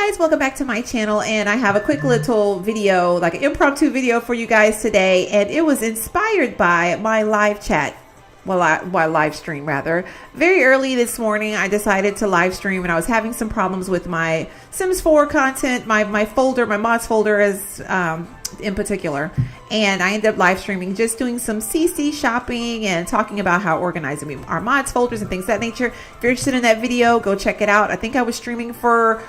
guys, welcome back to my channel, and I have a quick little video, like an impromptu video for you guys today, and it was inspired by my live chat. Well, my live stream rather. Very early this morning, I decided to live stream, and I was having some problems with my Sims 4 content, my folder, my mods folder as in particular. And I ended up live streaming, just doing some CC shopping and talking about how organizing our mods folders and things of that nature. If you're interested in that video, go check it out. I think I was streaming for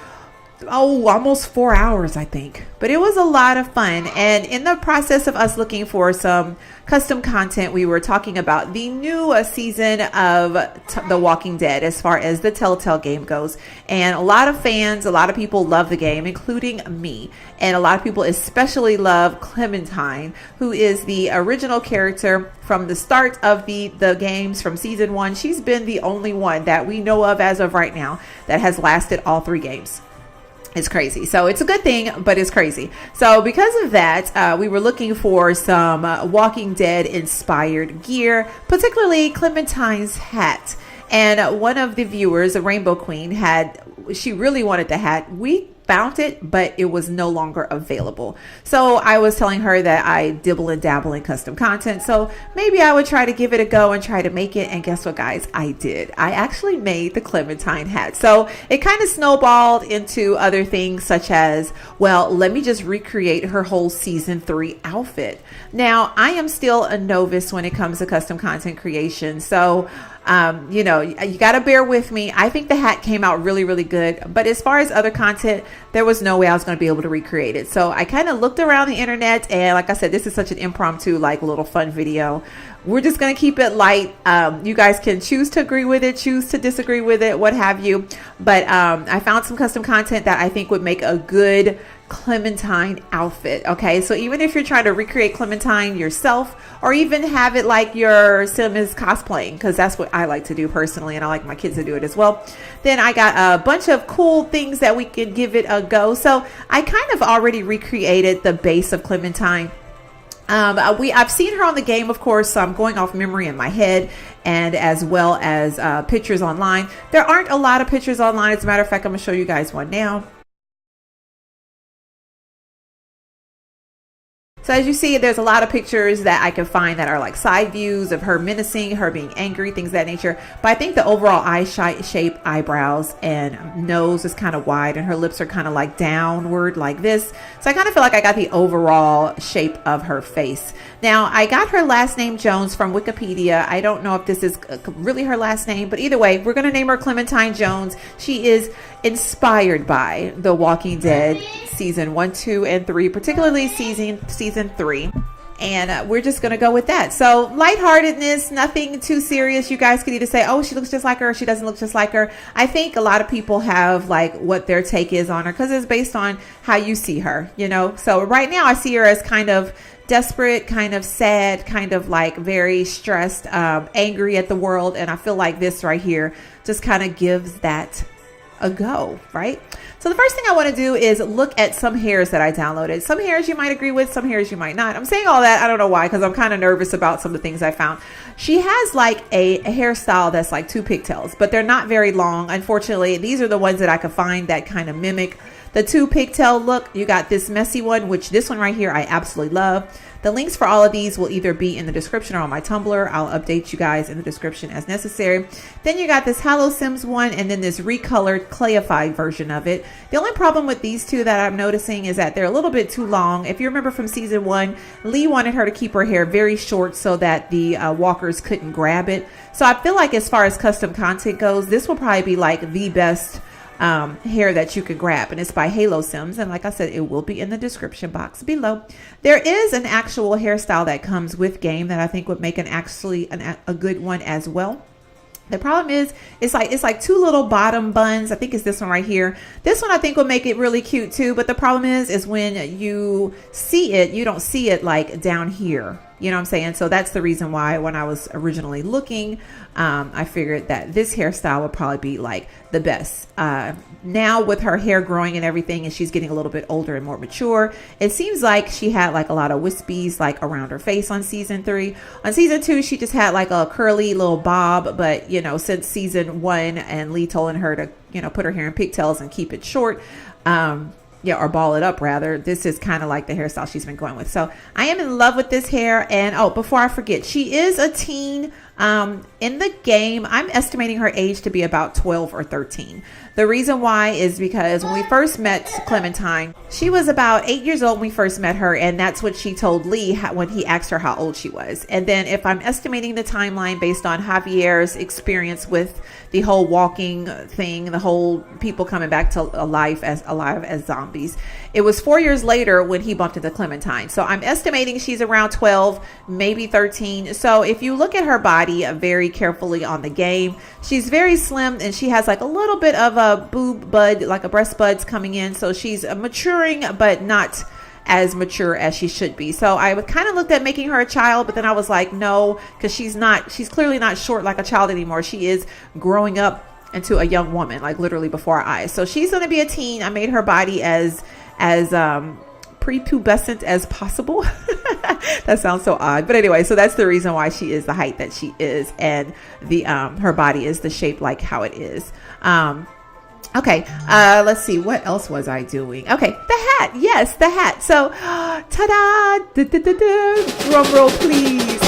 almost 4 hours, I think, but it was a lot of fun. And in the process of us looking for some custom content, we were talking about the new season of The Walking Dead as far as the Telltale game goes. And a lot of fans, a lot of people love the game, including me. And a lot of people especially love Clementine, who is the original character from the start of the games from season 1. She's been the only one that we know of as of right now that has lasted all 3 games. It's crazy. So it's a good thing, but it's crazy. So because of that, we were looking for some Walking Dead inspired gear, particularly Clementine's hat. And one of the viewers, a Rainbow Queen, she really wanted the hat. We found it, but it was no longer available. So I was telling her that I dibble and dabble in custom content, so maybe I would try to give it a go and try to make it. And guess what, guys? I did. I actually made the Clementine hat. So it kind of snowballed into other things, such as, well, let me just recreate her whole season 3 outfit. Now, I am still a novice when it comes to custom content creation, so you know, you got to bear with me. I think the hat came out really, really good. But as far as other content, there was no way I was going to be able to recreate it. So I kind of looked around the internet, and like I said, this is such an impromptu, like little fun video. We're just going to keep it light. You guys can choose to agree with it, choose to disagree with it, what have you. But I found some custom content that I think would make a good Clementine outfit. Okay, so even if you're trying to recreate Clementine yourself, or even have it like your sim is cosplaying, because that's what I like to do personally, and I like my kids to do it as well, then I got a bunch of cool things that we could give it a go. So I kind of already recreated the base of Clementine. I've seen her on the game, of course, so I'm going off memory in my head, and as well as pictures online. There aren't a lot of pictures online. As a matter of fact, I'm gonna show you guys one now. So as you see, there's a lot of pictures that I can find that are like side views of her menacing, her being angry, things of that nature. But I think the overall eye shape, eyebrows, and nose is kind of wide, and her lips are kind of like downward like this. So I kind of feel like I got the overall shape of her face. Now, I got her last name Jones from Wikipedia. I don't know if this is really her last name, but either way, we're going to name her Clementine Jones. She is inspired by The Walking Dead season 1, 2, and 3, particularly season 3. And we're just going to go with that. So lightheartedness, nothing too serious. You guys could either say, oh, she looks just like her, or she doesn't look just like her. I think a lot of people have like what their take is on her, because it's based on how you see her, you know. So right now I see her as kind of desperate, kind of sad, kind of like very stressed, angry at the world. And I feel like this right here just kind of gives that a go, right? So the first thing I want to do is look at some hairs that I downloaded. Some hairs you might agree with, some hairs you might not. I'm saying all that, I don't know why, because I'm kind of nervous about some of the things I found. She has like a hairstyle that's like 2 pigtails, but they're not very long. Unfortunately, these are the ones that I could find that kind of mimic the 2 pigtail look. You got this messy one, which this one right here I absolutely love. The links for all of these will either be in the description or on my Tumblr. I'll update you guys in the description as necessary. Then you got this Hello Sims one, and then this recolored clayified version of it. The only problem with these 2 that I'm noticing is that they're a little bit too long. If you remember from season 1, Lee wanted her to keep her hair very short so that the walkers couldn't grab it. So I feel like as far as custom content goes, this will probably be like the best hair that you can grab, and it's by Halo Sims, and like I said, it will be in the description box below. There is an actual hairstyle that comes with game that I think would make a good one as well. The problem is it's like 2 little bottom buns. I think it's this one right here. This one I think will make it really cute too, but the problem is when you see it, you don't see it like down here. You know what I'm saying? So that's the reason why when I was originally looking, I figured that this hairstyle would probably be like the best. Now with her hair growing and everything, and she's getting a little bit older and more mature, it seems like she had like a lot of wispies like around her face on season 3. On season 2, she just had like a curly little bob, but you know, since season 1 and Lee told her to, you know, put her hair in pigtails and keep it short, Yeah, or ball it up rather. This is kind of like the hairstyle she's been going with. So I am in love with this hair. And oh, before I forget, she is a teen. In the game, I'm estimating her age to be about 12 or 13. The reason why is because when we first met Clementine, she was about 8 years old when we first met her, and that's what she told Lee when he asked her how old she was. And then if I'm estimating the timeline based on Javier's experience with the whole walking thing, the whole people coming back to alive as zombies, it was 4 years later when he bumped into Clementine. So I'm estimating she's around 12, maybe 13. So if you look at her body very carefully on the game, she's very slim, and she has like a little bit of a boob bud, like a breast buds coming in. So she's maturing, but not as mature as she should be. So I kind of looked at making her a child, but then I was like, no, because she's clearly not short like a child anymore. She is growing up into a young woman, like literally before our eyes. So she's going to be a teen. I made her body as prepubescent as possible. That sounds so odd, but anyway, so that's the reason why she is the height that she is, and the her body is the shape like how it is. Okay, let's see, what else was I doing? Okay, the hat. Yes, the hat. So ta-da, drum roll please.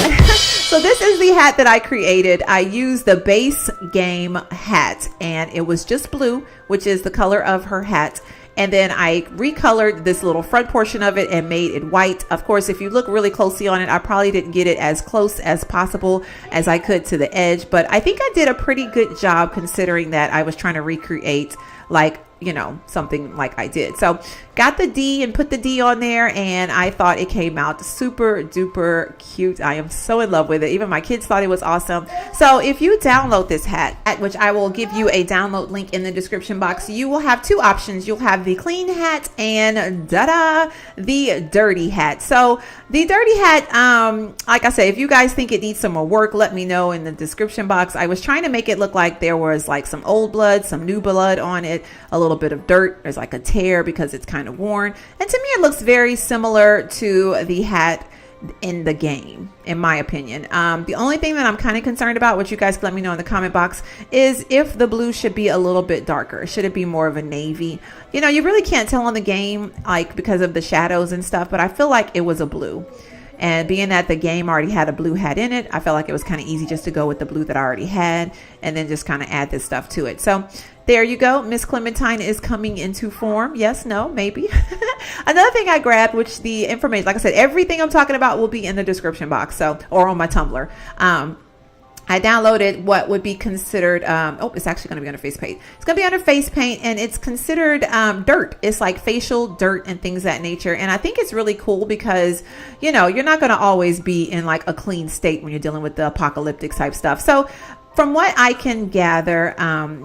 So this is the hat that I created. I used the base game hat, and it was just blue, which is the color of her hat. And then I recolored this little front portion of it and made it white. Of course, if you look really closely on it, I probably didn't get it as close as possible as I could to the edge. But I think I did a pretty good job considering that I was trying to recreate like, you know, something like I did. So got the D and put the D on there, and I thought it came out super duper cute. I am so in love with it. Even my kids thought it was awesome. So if you download this hat, at which I will give you a download link in the description box, you will have two options. You'll have the clean hat and the dirty hat. So the dirty hat, like I said, if you guys think it needs some more work, let me know in the description box. I was trying to make it look like there was like some old blood, some new blood on it, a little bit of dirt. There's like a tear because it's kind of worn. And to me, it looks very similar to the hat in the game, in my opinion. The only thing that I'm kind of concerned about, which you guys can let me know in the comment box, is if the blue should be a little bit darker. Should it be more of a navy? You know, you really can't tell on the game, like because of the shadows and stuff, but I feel like it was a blue. And being that the game already had a blue hat in it, I felt like it was kind of easy just to go with the blue that I already had and then just kind of add this stuff to it. So there you go. Miss Clementine is coming into form. Yes, no, maybe. Another thing I grabbed, which the information, like I said, everything I'm talking about will be in the description box, so, or on my Tumblr. I downloaded what would be considered, it's actually going to be under face paint. It's going to be under face paint, and it's considered dirt. It's like facial dirt and things of that nature. And I think it's really cool because, you know, you're not going to always be in like a clean state when you're dealing with the apocalyptic type stuff. So from what I can gather,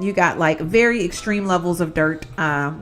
you got like very extreme levels of dirt.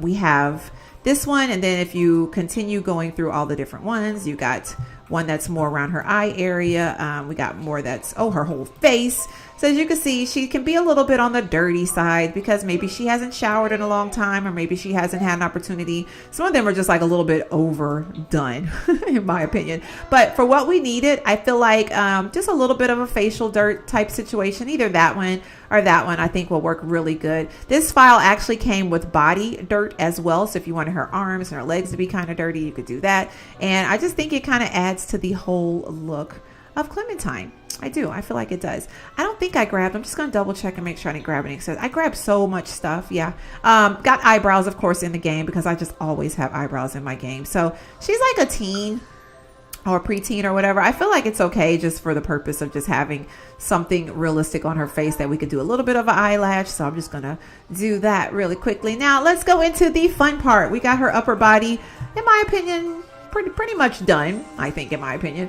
We have this one, and then if you continue going through all the different ones, you got one that's more around her eye area. We got more that's, her whole face. So as you can see, she can be a little bit on the dirty side because maybe she hasn't showered in a long time, or maybe she hasn't had an opportunity. Some of them are just like a little bit overdone, in my opinion. But for what we needed, I feel like just a little bit of a facial dirt type situation, either that one or that one, I think will work really good. This file actually came with body dirt as well. So if you wanted her arms and her legs to be kind of dirty, you could do that. And I just think it kind of adds to the whole look of Clementine. I do. I feel like it does. I don't think I grabbed. I'm just going to double check and make sure I didn't grab any. So I grabbed so much stuff. Yeah. Got eyebrows, of course, in the game because I just always have eyebrows in my game. So she's like a teen or preteen or whatever. I feel like it's okay just for the purpose of just having something realistic on her face that we could do a little bit of an eyelash. So I'm just going to do that really quickly. Now let's go into the fun part. We got her upper body, in my opinion, pretty much done, I think, in my opinion.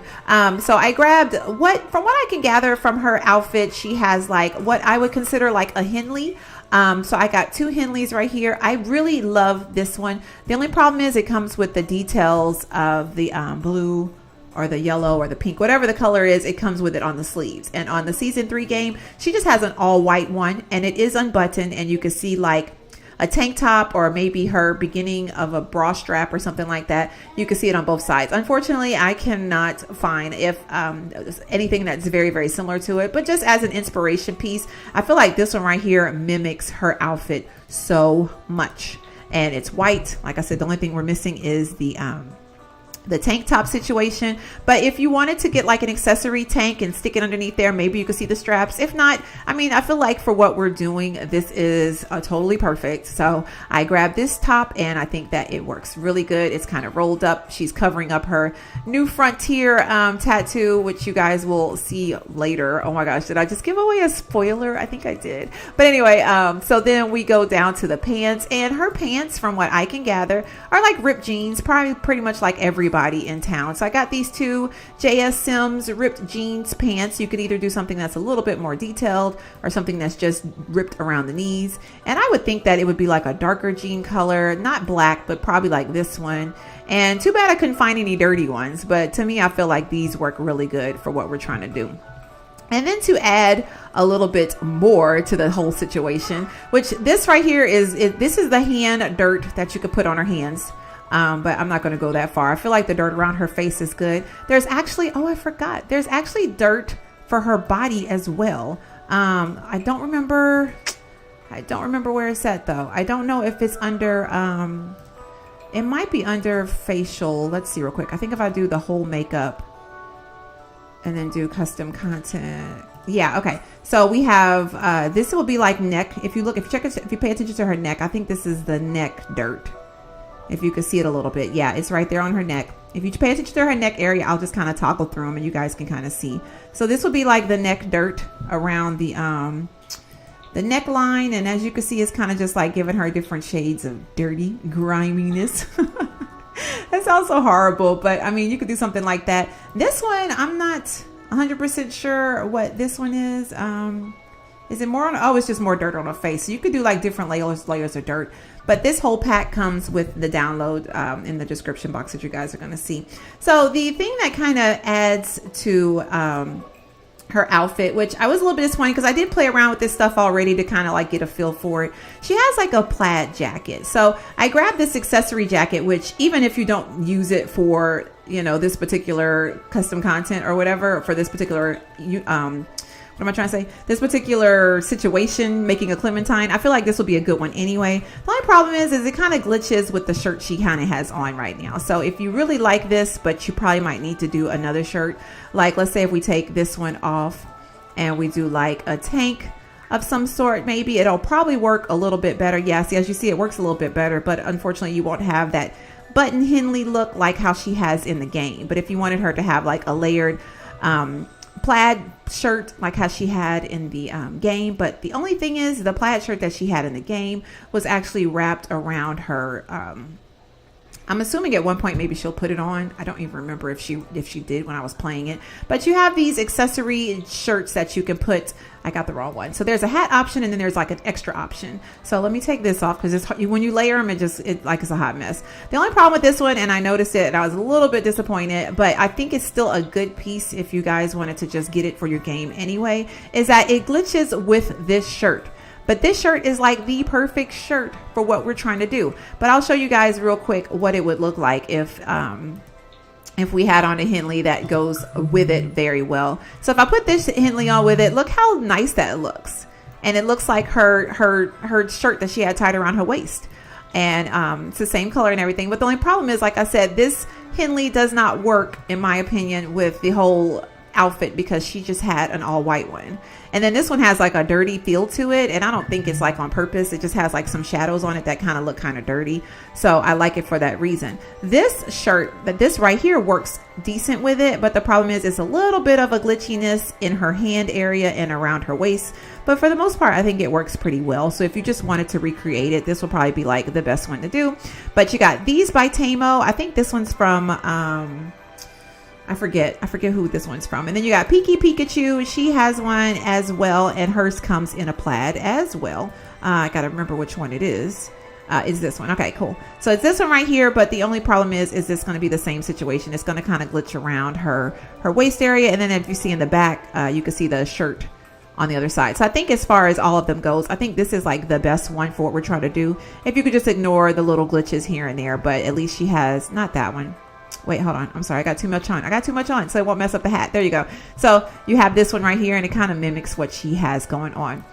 So I grabbed from what I can gather from her outfit, she has like what I would consider like a Henley. So I got two Henleys right here. I really love this one. The only problem is it comes with the details of the blue or the yellow or the pink, whatever the color is, it comes with it on the sleeves. And on the season 3 game, she just has an all white one, and it is unbuttoned, and you can see like a tank top or maybe her beginning of a bra strap or something like that. You can see it on both sides. Unfortunately, I cannot find anything that's very, very similar to it, but just as an inspiration piece, I feel like this one right here mimics her outfit so much. and it's white. Like I said, the only thing we're missing is the tank top situation. But if you wanted to get like an accessory tank and stick it underneath there, maybe you could see the straps. If not, I mean, I feel like for what we're doing, this is totally perfect. So I grabbed this top and I think that it works really good. It's kind of rolled up. She's covering up her New Frontier tattoo, which you guys will see later. Oh my gosh, did I just give away a spoiler? I think I did. But anyway, so then we go down to the pants, and her pants, from what I can gather, are like ripped jeans, probably pretty much like everybody in town. So I got these two JS Sims ripped jeans pants. You could either do something that's a little bit more detailed or something that's just ripped around the knees. And I would think that it would be like a darker jean color, not black, but probably like this one. And too bad I couldn't find any dirty ones. But to me, I feel like these work really good for what we're trying to do. And then to add a little bit more to the whole situation, which this right here this is the hand dirt that you could put on her hands. But I'm not going to go that far. I feel like the dirt around her face is good. There's actually, oh, I forgot. There's actually dirt for her body as well. I don't remember where it's at though. I don't know if it's under, it might be under facial. Let's see real quick. I think if I do the whole makeup and then do custom content. Yeah. Okay. So we have, this will be like neck. If you pay attention to her neck, I think this is the neck dirt. If you can see it a little bit. Yeah, it's right there on her neck. If you pay attention to her neck area, I'll just kind of toggle through them and you guys can kind of see. So this will be like the neck dirt around the neckline. And as you can see, it's kind of just like giving her different shades of dirty griminess. That sounds so horrible, but I mean, you could do something like that. This one, I'm not 100% sure what this one is. Is it more on? Oh, it's just more dirt on her face. So you could do like different layers of dirt. But this whole pack comes with the download in the description box that you guys are going to see. So the thing that kind of adds to her outfit, which I was a little bit disappointed because I did play around with this stuff already to kind of like get a feel for it. She has like a plaid jacket. So I grabbed this accessory jacket, which even if you don't use it for, this particular custom content or whatever, for this particular what am I trying to say? This particular situation, making a Clementine, I feel like this will be a good one anyway. The only problem is it kind of glitches with the shirt she kind of has on right now. So if you really like this, but you probably might need to do another shirt. Like, let's say if we take this one off and we do like a tank of some sort, maybe it'll probably work a little bit better. Yeah, see, as you see, it works a little bit better, but unfortunately you won't have that button Henley look like how she has in the game. But if you wanted her to have like a layered, plaid shirt like how she had in the game, but the only thing is the plaid shirt that she had in the game was actually wrapped around her. I'm assuming at one point maybe she'll put it on. I don't even remember if she did when I was playing it. But you have these accessory shirts that you can put. I got the wrong one. So there's a hat option and then there's like an extra option. So let me take this off because when you layer them, it's a hot mess. The only problem with this one, and I noticed it and I was a little bit disappointed, but I think it's still a good piece if you guys wanted to just get it for your game anyway, is that it glitches with this shirt. But this shirt is like the perfect shirt for what we're trying to do. But I'll show you guys real quick what it would look like if we had on a Henley that goes with it very well. So if I put this Henley on with it, look how nice that looks. And it looks like her shirt that she had tied around her waist. And it's the same color and everything. But the only problem is, like I said, this Henley does not work, in my opinion, with the whole outfit because she just had an all white one. And then this one has like a dirty feel to it, and I don't think it's like on purpose. It just has like some shadows on it that kind of look kind of dirty. So I like it for that reason. This shirt, this right here, works decent with it, but the problem is it's a little bit of a glitchiness in her hand area and around her waist. But for the most part, I think it works pretty well. So if you just wanted to recreate it, this will probably be like the best one to do. But you got these by Tamo. I think this one's from I forget who this one's from. And then you got Peeky Pikachu. She has one as well, and hers comes in a plaid as well. I gotta remember which one it is. Is this one. Okay, cool. So it's this one right here, but the only problem is this going to be the same situation. It's going to kind of glitch around her waist area, and then if you see in the back, you can see the shirt on the other side. So I think as far as all of them goes, I think this is like the best one for what we're trying to do. If you could just ignore the little glitches here and there, but at least she has, not that one. Wait, hold on. I'm sorry. I got too much on. So it won't mess up the hat. There you go. So you have this one right here, and it kind of mimics what she has going on.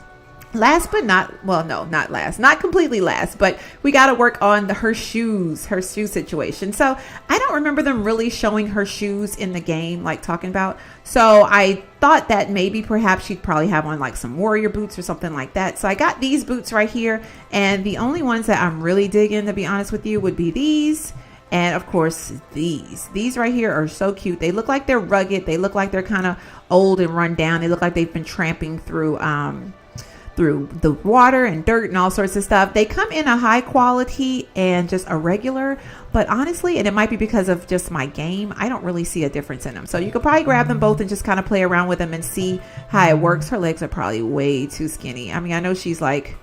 Last but not, well, no, not last, not completely last, but we got to work on her shoe situation. So I don't remember them really showing her shoes in the game, like talking about. So I thought that maybe perhaps she'd probably have on like some warrior boots or something like that. So I got these boots right here. And the only ones that I'm really digging, to be honest with you, would be these. And of course, these right here are so cute. They look like they're rugged. They look like they're kind of old and run down. They look like they've been tramping through the water and dirt and all sorts of stuff. They come in a high quality and just a regular, but honestly, and it might be because of just my game, I don't really see a difference in them. So you could probably grab them both and just kind of play around with them and see how it works. Her legs are probably way too skinny. I mean, I know she's like,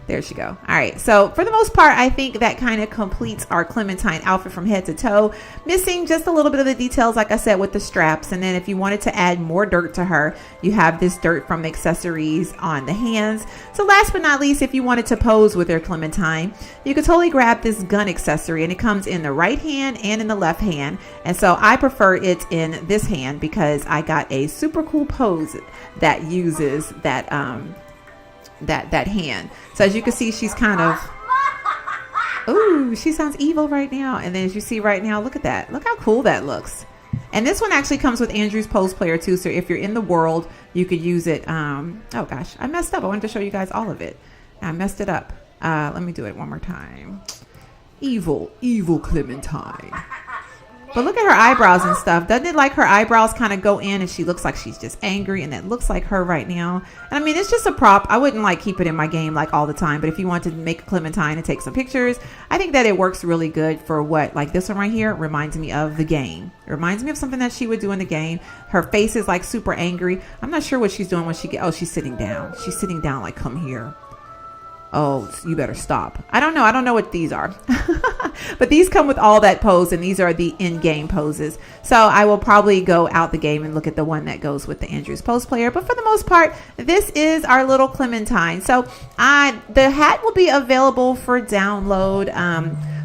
there she go. All right. So for the most part, I think that kind of completes our Clementine outfit from head to toe, missing just a little bit of the details, like I said, with the straps. And then if you wanted to add more dirt to her, you have this dirt from accessories on the hands. So last but not least, if you wanted to pose with your Clementine, you could totally grab this gun accessory, and it comes in the right hand and in the left hand. And so I prefer it in this hand because I got a super cool pose that uses that hand. So as you can see, she's kind of, ooh, she sounds evil right now. And then as you see right now, look at that. Look how cool that looks. And this one actually comes with Andrew's Pose Player too. So if you're in the world, you could use it. Oh gosh, I messed up. I wanted to show you guys all of it. I messed it up. Let me do it one more time. Evil Clementine. But look at her eyebrows and stuff. Doesn't it like her eyebrows kind of go in and she looks like she's just angry, and that looks like her right now. And I mean, it's just a prop. I wouldn't like keep it in my game like all the time. But if you want to make a Clementine and take some pictures, I think that it works really good for what, like this one right here reminds me of the game. It reminds me of something that she would do in the game. Her face is like super angry. I'm not sure what she's doing when oh, she's sitting down. She's sitting down like, come here. Oh, you better stop. I don't know what these are. But these come with all that pose, and these are the in-game poses. So I will probably go out the game and look at the one that goes with the Andrew's Pose Player. But for the most part, this is our little Clementine. So the hat will be available for download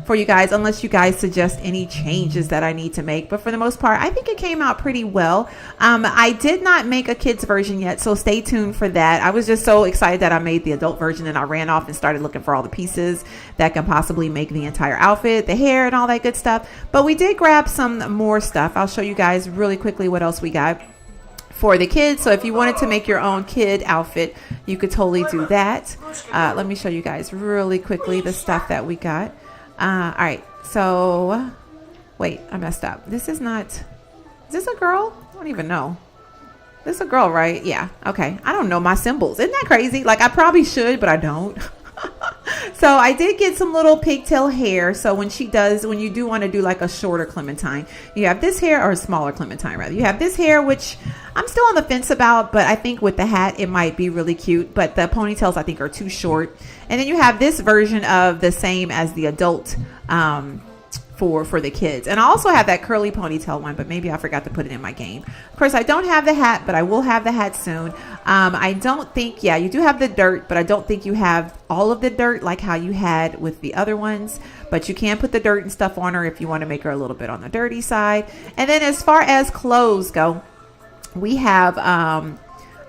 for you guys, unless you guys suggest any changes that I need to make. But for the most part, I think it came out pretty well. I did not make a kids version yet, so stay tuned for that. I was just so excited that I made the adult version, and I ran off and started looking for all the pieces that can possibly make the entire outfit, the hair and all that good stuff. But we did grab some more stuff. I'll show you guys really quickly what else we got for the kids. So if you wanted to make your own kid outfit, you could totally do that. Let me show you guys really quickly the stuff that we got. All right, so wait, I messed up. Is this a girl? I don't even know. This is a girl, right? Yeah. Okay. I don't know my symbols. Isn't that crazy? Like, I probably should, but I don't. So I did get some little pigtail hair. So when you do want to do like a shorter Clementine, you have this hair, or a smaller Clementine rather. You have this hair, which I'm still on the fence about, but I think with the hat, it might be really cute. But the ponytails, I think, are too short. And then you have this version of the same as the adult for the kids. And I also have that curly ponytail one, but maybe I forgot to put it in my game. Of course, I don't have the hat, but I will have the hat soon. I don't think, yeah, you do have the dirt, but I don't think you have all of the dirt like how you had with the other ones. But you can put the dirt and stuff on her if you want to make her a little bit on the dirty side. And then as far as clothes go, we have, I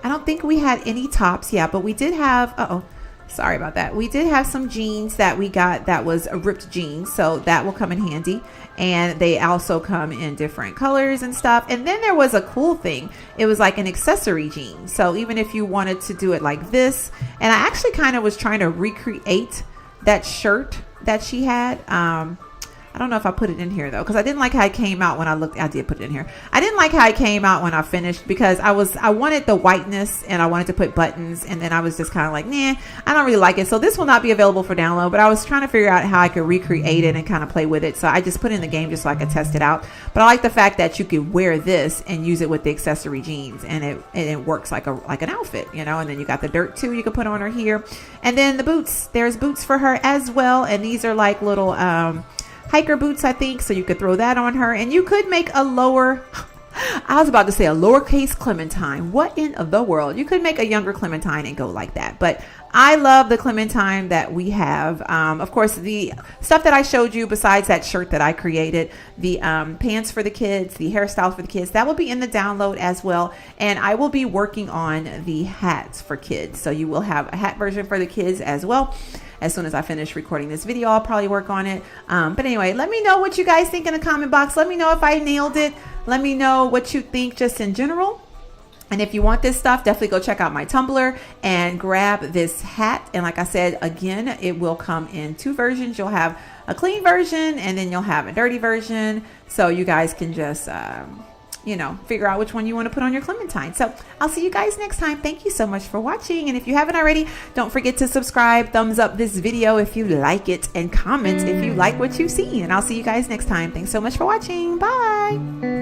don't think we had any tops, yeah, but we did have, sorry about that. We did have some jeans that we got that was a ripped jeans, so that will come in handy. And they also come in different colors and stuff. And then there was a cool thing. It was like an accessory jean. So even if you wanted to do it like this, and I actually kind of was trying to recreate that shirt that she had. I don't know if I put it in here though, because I didn't like how it came out when I did put it in here. I didn't like how it came out when I finished, because I wanted the whiteness and I wanted to put buttons, and then I was just kind of like, nah, I don't really like it. So this will not be available for download, but I was trying to figure out how I could recreate it and kind of play with it. So I just put it in the game just so I could test it out. But I like the fact that you could wear this and use it with the accessory jeans, and it works like an outfit, you know. And then you got the dirt too, you can put on her here. And then the boots, there's boots for her as well. And these are like little, hiker boots, I think, so you could throw that on her. And you could make a I was about to say a lowercase Clementine. What in the world? You could make a younger Clementine and go like that. But I love the Clementine that we have. Of course, the stuff that I showed you besides that shirt that I created, the pants for the kids, the hairstyles for the kids, that will be in the download as well. And I will be working on the hats for kids. So you will have a hat version for the kids as well. As soon as I finish recording this video, I'll probably work on it. But anyway, let me know what you guys think in the comment box. Let me know if I nailed it. Let me know what you think just in general. And if you want this stuff, definitely go check out my Tumblr and grab this hat. And like I said, again, it will come in 2 versions. You'll have a clean version and then you'll have a dirty version. So you guys can just, you know, figure out which one you want to put on your Clementine. So I'll see you guys next time. Thank you so much for watching. And if you haven't already, don't forget to subscribe, thumbs up this video if you like it, and comment if you like what you see. And I'll see you guys next time. Thanks so much for watching. Bye.